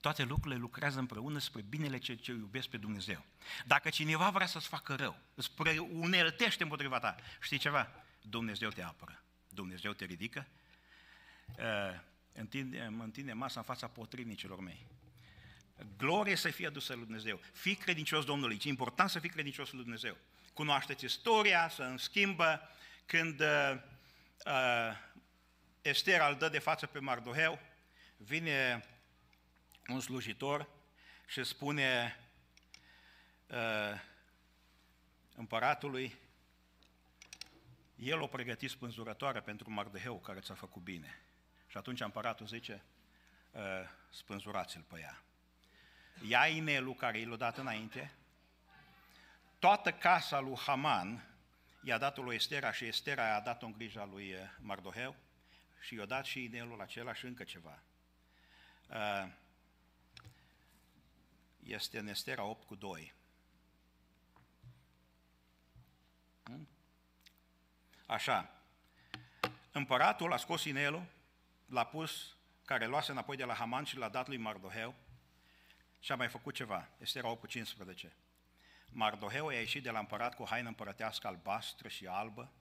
Toate lucrurile lucrează împreună spre binele ce iubesc pe Dumnezeu. Dacă cineva vrea să-ți facă rău, îți uneltește împotriva ta, știi ceva? Dumnezeu te apără, Dumnezeu te ridică. Întinde masa în fața potrivnicilor mei. Glorie să fie adusă lui Dumnezeu. Fii credincios Domnului. E important să fii credincios lui Dumnezeu. Cunoașteți istoria, să îmi schimbă când Ester îl dă de față pe Mardoheu, vine un slujitor și spune împăratului, el o pregătit spânzurătoare pentru Mardoheu care ți-a făcut bine. Și atunci împăratul zice, spânzurați-l pe ea. Ia inelul care i l-a dat înainte, toată casa lui Haman i-a dat-o lui Estera și Estera i-a dat-o în grija lui Mardoheu și i-a dat și inelul acela și încă ceva. Este în Estera 8:2. Așa, împăratul a scos inelul, l-a pus, care luase înapoi de la Haman și l-a dat lui Mardoheu și a mai făcut ceva. Estera 8:15. Mardoheu a ieșit de la împărat cu o haină împărătească albastră și albă,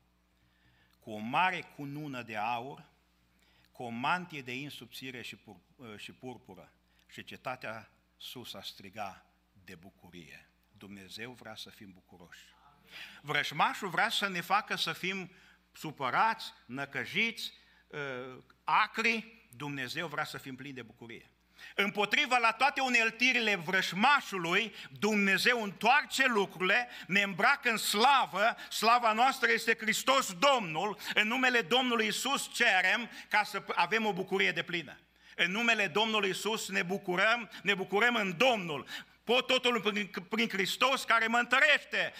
cu o mare cunună de aur, cu o mantie de in subțire și purpură. Și cetatea Susa striga de bucurie. Dumnezeu vrea să fim bucuroși. Vrăjmașul vrea să ne facă să fim supărați, năcăjiți, acri. Dumnezeu vrea să fim plini de bucurie. Împotriva la toate uneltirile vrăjmașului, Dumnezeu întoarce lucrurile, ne îmbracă în slavă, slava noastră este Hristos Domnul, în numele Domnului Iisus cerem ca să avem o bucurie deplină. În numele Domnului Iisus ne bucurăm în Domnul. Pot totul prin Hristos care mă întărește.